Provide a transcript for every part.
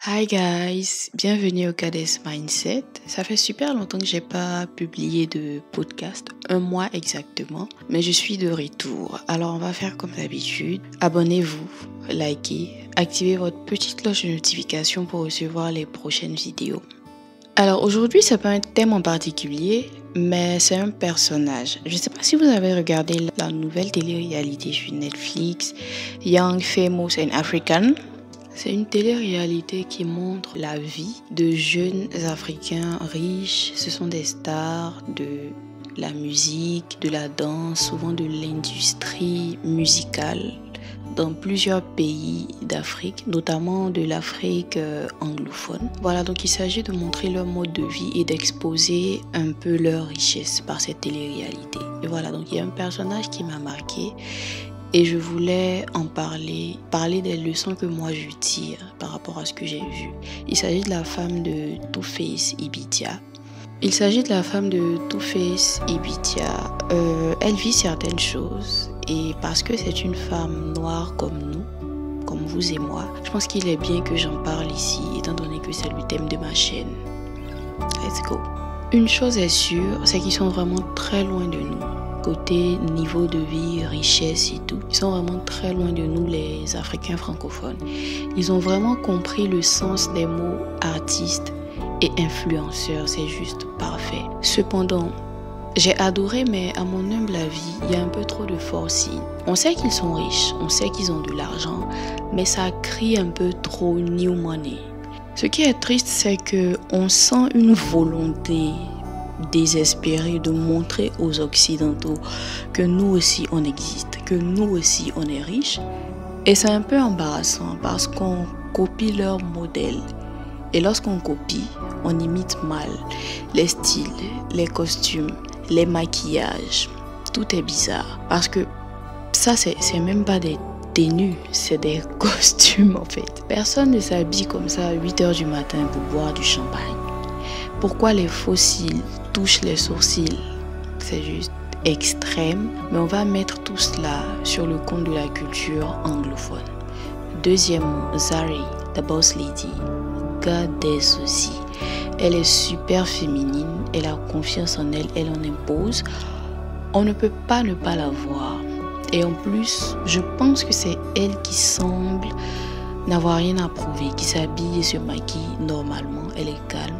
Hi guys, bienvenue au Goddess Mindset. Ça fait super longtemps que j'ai pas publié de podcast, un mois exactement, mais je suis de retour. Alors on va faire comme d'habitude. Abonnez-vous, likez, activez votre petite cloche de notification pour recevoir les prochaines vidéos. Alors aujourd'hui, c'est pas un thème en particulier, mais c'est un personnage. Je sais pas si vous avez regardé la nouvelle télé-réalité sur Netflix, Young, Famous and African. C'est une télé-réalité qui montre la vie de jeunes Africains riches. Ce sont des stars de la musique, de la danse, souvent de l'industrie musicale dans plusieurs pays d'Afrique, notamment de l'Afrique anglophone. Voilà, donc il s'agit de montrer leur mode de vie et d'exposer un peu leur richesse par cette télé-réalité. Et voilà, donc il y a un personnage qui m'a marqué. Et je voulais en parler des leçons que moi je tire par rapport à ce que j'ai vu. Il s'agit de la femme de Two-Face Idibia. Elle vit certaines choses et parce que c'est une femme noire comme nous, comme vous et moi, je pense qu'il est bien que j'en parle ici étant donné que c'est le thème de ma chaîne. Let's go. Une chose est sûre, c'est qu'ils sont vraiment très loin de nous. Côté niveau de vie, richesse et tout. Ils sont vraiment très loin de nous, les Africains francophones. Ils ont vraiment compris le sens des mots artistes et influenceurs. C'est juste parfait. Cependant, j'ai adoré, mais à mon humble avis, il y a un peu trop de forcing. On sait qu'ils sont riches, on sait qu'ils ont de l'argent, mais ça crie un peu trop new money. Ce qui est triste, c'est qu'on sent une volonté désespéré de montrer aux Occidentaux que nous aussi on existe, que nous aussi on est riche. Et c'est un peu embarrassant parce qu'on copie leur modèle. Et lorsqu'on copie, on imite mal les styles, les costumes, les maquillages. Tout est bizarre parce que ça c'est même pas des tenues, c'est des costumes en fait. Personne ne s'habille comme ça à 8h du matin pour boire du champagne. Pourquoi les fossiles touchent les sourcils? C'est juste extrême, mais on va mettre tout cela sur le compte de la culture anglophone. Deuxièmement, Zari, the boss lady, goddess aussi. Elle est super féminine, elle a confiance en elle, elle en impose. On ne peut pas ne pas la voir. Et en plus, je pense que c'est elle qui semble n'avoir rien à prouver, qui s'habille et se maquille normalement. Elle est calme,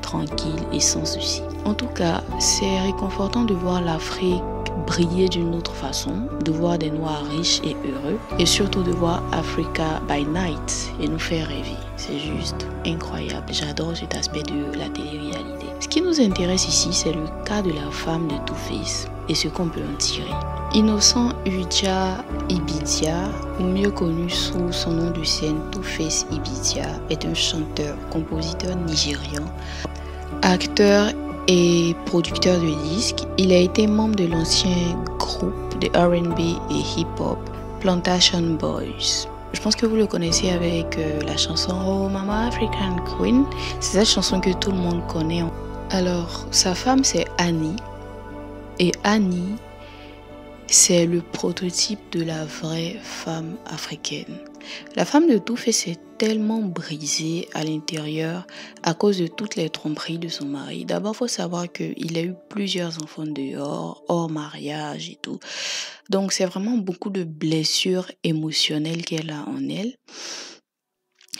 tranquille et sans souci. En tout cas, c'est réconfortant de voir l'Afrique briller d'une autre façon, de voir des Noirs riches et heureux, et surtout de voir Africa by night et nous faire rêver. C'est juste incroyable. J'adore cet aspect de la télé-réalité. Ce qui nous intéresse ici, c'est le cas de la femme de Two-Face et ce qu'on peut en tirer. Innocent Uja Idibia, ou mieux connu sous son nom de scène Two-Face Idibia, est un chanteur, compositeur nigérian, acteur et producteur de disques. Il a été membre de l'ancien groupe de R&B et hip-hop Plantation Boys. Je pense que vous le connaissez avec la chanson Oh Mama African Queen. C'est cette chanson que tout le monde connaît. Alors, sa femme c'est Annie. Et Annie, c'est le prototype de la vraie femme africaine. La femme de Two-Face est tellement brisée à l'intérieur à cause de toutes les tromperies de son mari. D'abord, il faut savoir qu'il a eu plusieurs enfants dehors, hors mariage et tout. Donc, c'est vraiment beaucoup de blessures émotionnelles qu'elle a en elle.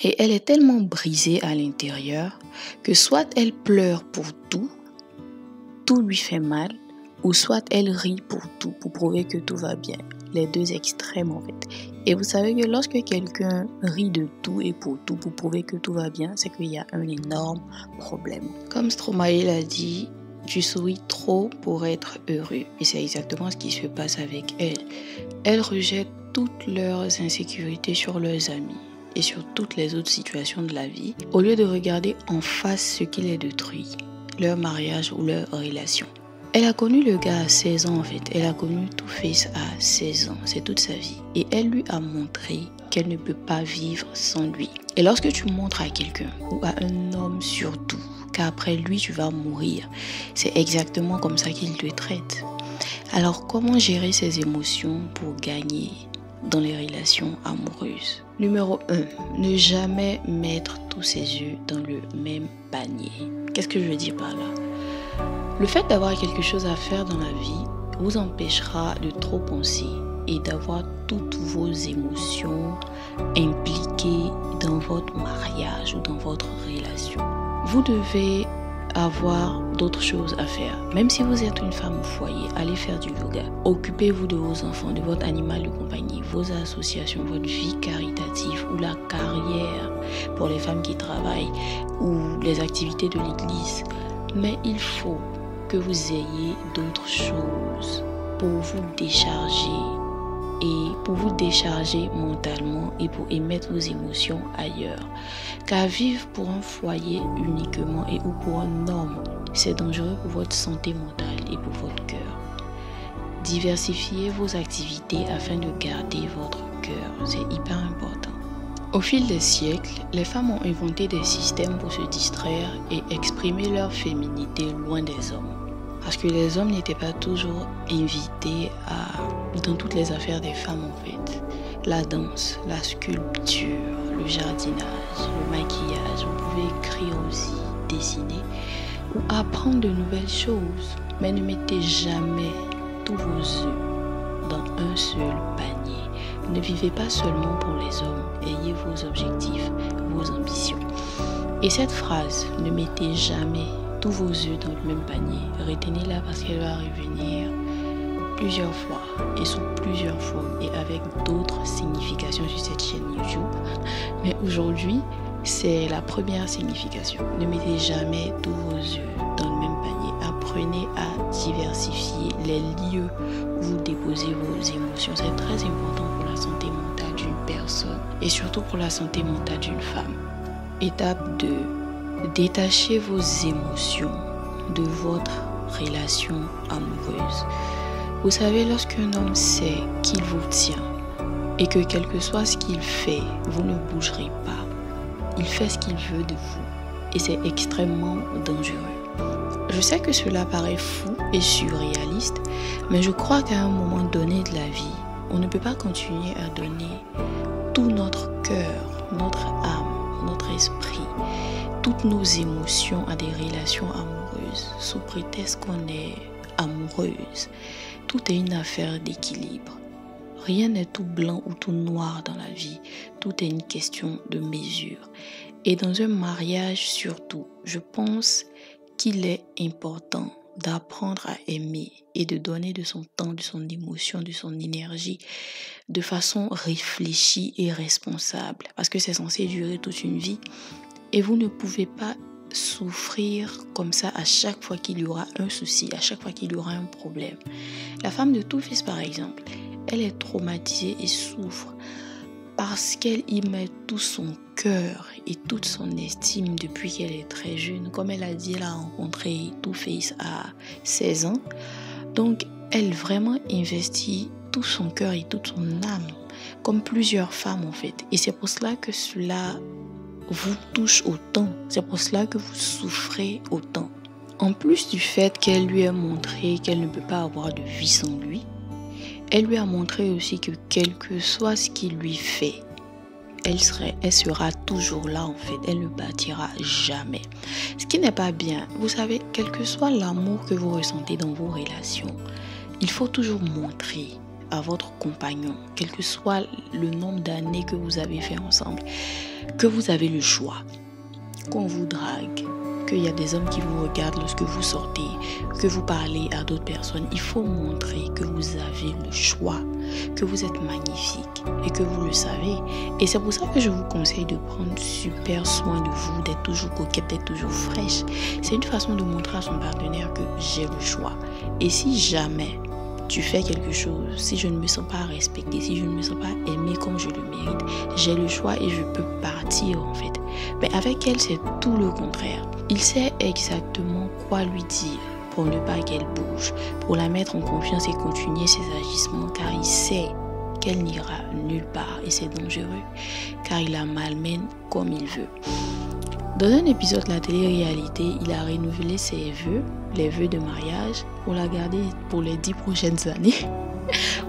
Et elle est tellement brisée à l'intérieur que soit elle pleure pour tout lui fait mal, ou soit elle rit pour tout, pour prouver que tout va bien. Les deux extrêmes en fait. Et vous savez que lorsque quelqu'un rit de tout et pour tout, pour prouver que tout va bien, c'est qu'il y a un énorme problème. Comme Stromae l'a dit, tu souris trop pour être heureux. Et c'est exactement ce qui se passe avec elle. Elle rejette toutes leurs insécurités sur leurs amis et sur toutes les autres situations de la vie, au lieu de regarder en face ce qui les détruit, leur mariage ou leur relation. Elle a connu le gars à 16 ans en fait. Elle a connu Two-Face à 16 ans. C'est toute sa vie. Et elle lui a montré qu'elle ne peut pas vivre sans lui. Et lorsque tu montres à quelqu'un, ou à un homme surtout, qu'après lui tu vas mourir, c'est exactement comme ça qu'il te traite. Alors comment gérer ses émotions pour gagner dans les relations amoureuses? Numéro 1. Ne jamais mettre tous ses œufs dans le même panier. Qu'est-ce que je veux dire par là? Le fait d'avoir quelque chose à faire dans la vie vous empêchera de trop penser et d'avoir toutes vos émotions impliquées dans votre mariage ou dans votre relation. Vous devez avoir d'autres choses à faire. Même si vous êtes une femme au foyer, allez faire du yoga. Occupez-vous de vos enfants, de votre animal de compagnie, vos associations, votre vie caritative ou la carrière pour les femmes qui travaillent ou les activités de l'église. Mais il faut que vous ayez d'autres choses pour vous décharger mentalement et pour émettre vos émotions ailleurs. Car vivre pour un foyer uniquement et ou pour un homme, c'est dangereux pour votre santé mentale et pour votre cœur. Diversifiez vos activités afin de garder votre cœur, c'est hyper important. Au fil des siècles, les femmes ont inventé des systèmes pour se distraire et exprimer leur féminité loin des hommes. Parce que les hommes n'étaient pas toujours invités dans toutes les affaires des femmes en fait. La danse, la sculpture, le jardinage, le maquillage, vous pouvez écrire aussi, dessiner ou apprendre de nouvelles choses. Mais ne mettez jamais tous vos œufs dans un seul panier. Ne vivez pas seulement pour les hommes, ayez vos objectifs, vos ambitions. Et cette phrase, ne mettez jamais tous vos œufs dans le même panier, retenez-la parce qu'elle va revenir plusieurs fois et sous plusieurs formes et avec d'autres significations sur cette chaîne YouTube. Mais aujourd'hui, c'est la première signification. Ne mettez jamais tous vos œufs dans le même panier. Apprenez à diversifier les lieux où vous déposez vos émotions. C'est très important pour la santé mentale d'une personne et surtout pour la santé mentale d'une femme. Étape 2. Détachez vos émotions de votre relation amoureuse. Vous savez, lorsqu'un homme sait qu'il vous tient et que quel que soit ce qu'il fait, vous ne bougerez pas, il fait ce qu'il veut de vous et c'est extrêmement dangereux. Je sais que cela paraît fou et surréaliste, mais je crois qu'à un moment donné de la vie, on ne peut pas continuer à donner tout notre cœur, notre âme, notre esprit, toutes nos émotions à des relations amoureuses sous prétexte qu'on est amoureuse. Tout est une affaire d'équilibre. Rien n'est tout blanc ou tout noir dans la vie. Tout est une question de mesure. Et dans un mariage surtout, je pense qu'il est important d'apprendre à aimer et de donner de son temps, de son émotion, de son énergie de façon réfléchie et responsable. Parce que c'est censé durer toute une vie. Et vous ne pouvez pas souffrir comme ça à chaque fois qu'il y aura un souci, à chaque fois qu'il y aura un problème. La femme de Two-Face par exemple, elle est traumatisée et souffre parce qu'elle y met tout son cœur et toute son estime depuis qu'elle est très jeune. Comme elle a dit, elle a rencontré Two-Face à 16 ans. Donc, elle vraiment investit tout son cœur et toute son âme, comme plusieurs femmes en fait. Et c'est pour cela que cela vous touche autant. C'est pour cela que vous souffrez autant. En plus du fait qu'elle lui a montré qu'elle ne peut pas avoir de vie sans lui, elle lui a montré aussi que quel que soit ce qu'il lui fait, elle sera toujours là en fait. Elle ne partira jamais. Ce qui n'est pas bien. Vous savez, quel que soit l'amour que vous ressentez dans vos relations, il faut toujours montrer à votre compagnon, quel que soit le nombre d'années que vous avez fait ensemble, que vous avez le choix, qu'on vous drague, qu'il y a des hommes qui vous regardent lorsque vous sortez, que vous parlez à d'autres personnes. Il faut montrer que vous avez le choix, que vous êtes magnifique et que vous le savez. Et c'est pour ça que je vous conseille de prendre super soin de vous, d'être toujours coquette, d'être toujours fraîche. C'est une façon de montrer à son partenaire que j'ai le choix. Et si jamais tu fais quelque chose, si je ne me sens pas respectée, si je ne me sens pas aimée comme je le mérite, j'ai le choix et je peux partir en fait. Mais avec elle, c'est tout le contraire. Il sait exactement quoi lui dire pour ne pas qu'elle bouge, pour la mettre en confiance et continuer ses agissements, car il sait qu'elle n'ira nulle part et c'est dangereux, car il la malmène comme il veut. Dans un épisode de la télé-réalité, il a renouvelé ses vœux, les vœux de mariage, pour la garder pour les 10 prochaines années,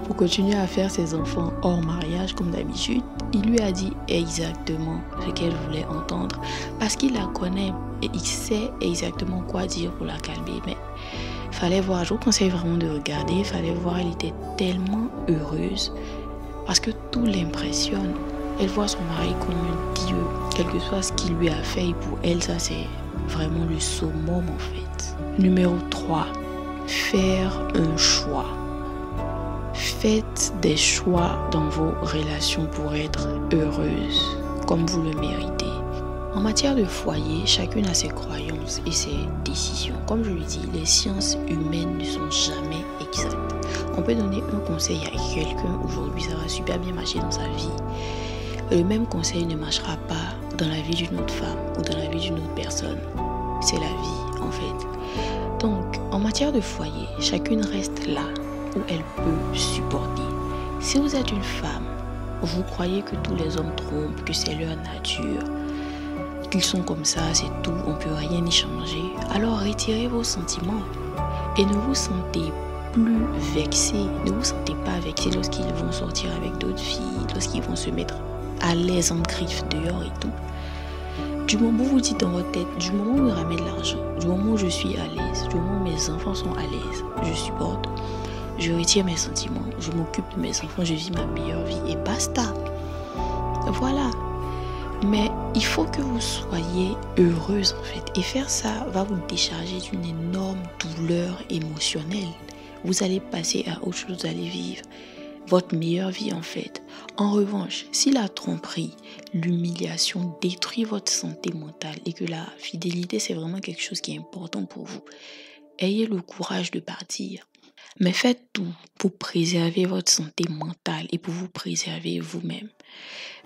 pour continuer à faire ses enfants hors mariage comme d'habitude. Il lui a dit exactement ce qu'elle voulait entendre parce qu'il la connaît et il sait exactement quoi dire pour la calmer. Mais il fallait voir, je vous conseille vraiment de regarder, il fallait voir, elle était tellement heureuse parce que tout l'impressionne. Elle voit son mari comme un dieu, quel que soit ce qu'il lui a fait. Et pour elle, ça c'est vraiment le summum en fait. Numéro 3, faire un choix. Faites des choix dans vos relations pour être heureuse, comme vous le méritez. En matière de foyer, chacune a ses croyances et ses décisions. Comme je le dis, les sciences humaines ne sont jamais exactes. On peut donner un conseil à quelqu'un aujourd'hui, ça va super bien marcher dans sa vie. Le même conseil ne marchera pas dans la vie d'une autre femme ou dans la vie d'une autre personne. C'est la vie en fait. Donc, en matière de foyer, chacune reste là où elle peut supporter. Si vous êtes une femme, vous croyez que tous les hommes trompent, que c'est leur nature, qu'ils sont comme ça, c'est tout, on ne peut rien y changer, alors retirez vos sentiments et ne vous sentez plus vexé, ne vous sentez pas vexé lorsqu'ils vont sortir avec d'autres filles, lorsqu'ils vont se mettre à l'aise en griffe dehors et tout. Du moment où vous dites dans votre tête, du moment où vous ramène de l'argent, du moment où je suis à l'aise, du moment où mes enfants sont à l'aise, je supporte, je retire mes sentiments, je m'occupe de mes enfants, je vis ma meilleure vie et basta. Voilà. Mais il faut que vous soyez heureuse en fait. Et faire ça va vous décharger d'une énorme douleur émotionnelle. Vous allez passer à autre chose, vous allez vivre votre meilleure vie en fait. En revanche, si la tromperie, l'humiliation détruit votre santé mentale et que la fidélité c'est vraiment quelque chose qui est important pour vous, ayez le courage de partir. Mais faites tout pour préserver votre santé mentale et pour vous préserver vous-même.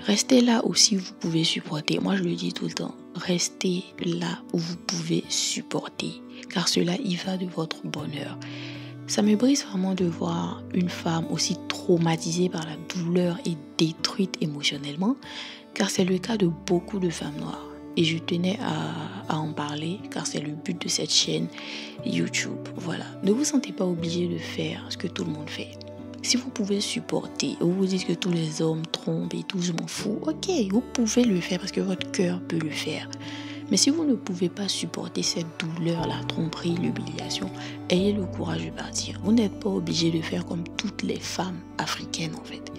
Restez là où si vous pouvez supporter. Moi je le dis tout le temps, restez là où vous pouvez supporter car cela y va de votre bonheur. Ça me brise vraiment de voir une femme aussi traumatisée par la douleur et détruite émotionnellement, car c'est le cas de beaucoup de femmes noires. Et je tenais à en parler, car c'est le but de cette chaîne YouTube. Voilà. Ne vous sentez pas obligé de faire ce que tout le monde fait. Si vous pouvez supporter, vous vous dites que tous les hommes trompent et tout, je m'en fous. Ok, vous pouvez le faire parce que votre cœur peut le faire. Mais si vous ne pouvez pas supporter cette douleur, la tromperie, l'humiliation, ayez le courage de partir. Vous n'êtes pas obligé de faire comme toutes les femmes africaines en fait.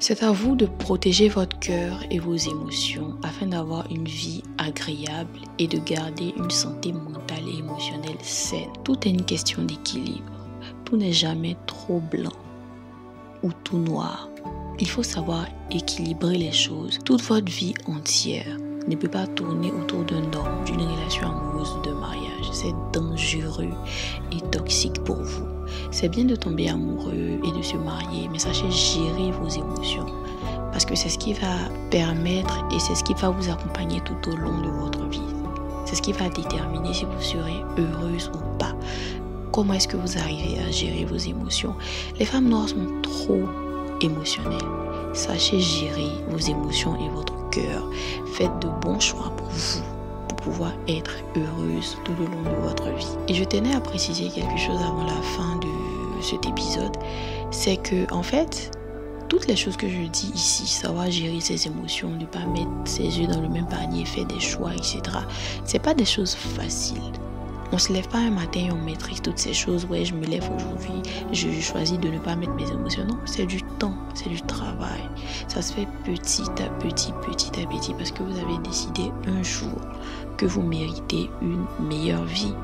C'est à vous de protéger votre cœur et vos émotions afin d'avoir une vie agréable et de garder une santé mentale et émotionnelle saine. Tout est une question d'équilibre. Tout n'est jamais trop blanc ou tout noir. Il faut savoir équilibrer les choses. Toute votre vie entière ne peut pas tourner autour d'un homme, d'une relation amoureuse ou de mariage. C'est dangereux et toxique pour vous. C'est bien de tomber amoureux et de se marier, mais sachez gérer vos émotions. Parce que c'est ce qui va permettre et c'est ce qui va vous accompagner tout au long de votre vie. C'est ce qui va déterminer si vous serez heureuse ou pas. Comment est-ce que vous arrivez à gérer vos émotions? Les femmes noires sont trop émotionnelles. Sachez gérer vos émotions et votre cœur. Faites de bons choix pour vous, pour pouvoir être heureuse tout le long de votre vie. Et je tenais à préciser quelque chose avant la fin de cet épisode, c'est que en fait, toutes les choses que je dis ici, savoir gérer ses émotions, ne pas mettre ses œufs dans le même panier, faire des choix, etc. C'est pas des choses faciles. On se lève pas un matin et on maîtrise toutes ces choses. Ouais, je me lève aujourd'hui, je choisis de ne pas mettre mes émotions. Non, c'est du temps, c'est du travail. Ça se fait petit à petit, parce que vous avez décidé un jour que vous méritez une meilleure vie.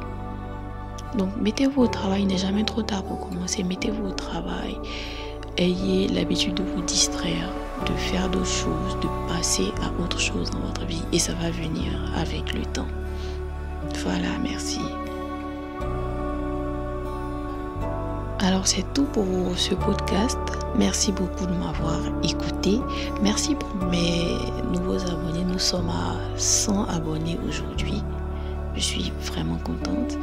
Donc, mettez-vous au travail. Il n'est jamais trop tard pour commencer. Mettez-vous au travail. Ayez l'habitude de vous distraire, de faire d'autres choses, de passer à autre chose dans votre vie. Et ça va venir avec le temps. Voilà, merci. Alors c'est tout pour ce podcast. Merci beaucoup de m'avoir écouté. Merci pour mes nouveaux abonnés. Nous sommes à 100 abonnés aujourd'hui. Je suis vraiment contente.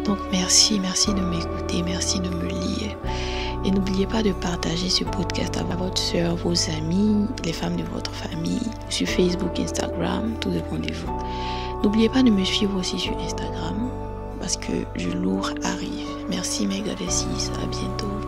Donc merci de m'écouter, merci de me lire. Et n'oubliez pas de partager ce podcast à votre soeur, vos amis, les femmes de votre famille, sur Facebook, Instagram, tout dépend de vous. N'oubliez pas de me suivre aussi sur Instagram parce que du lourd arrive. Merci mes gars, à bientôt.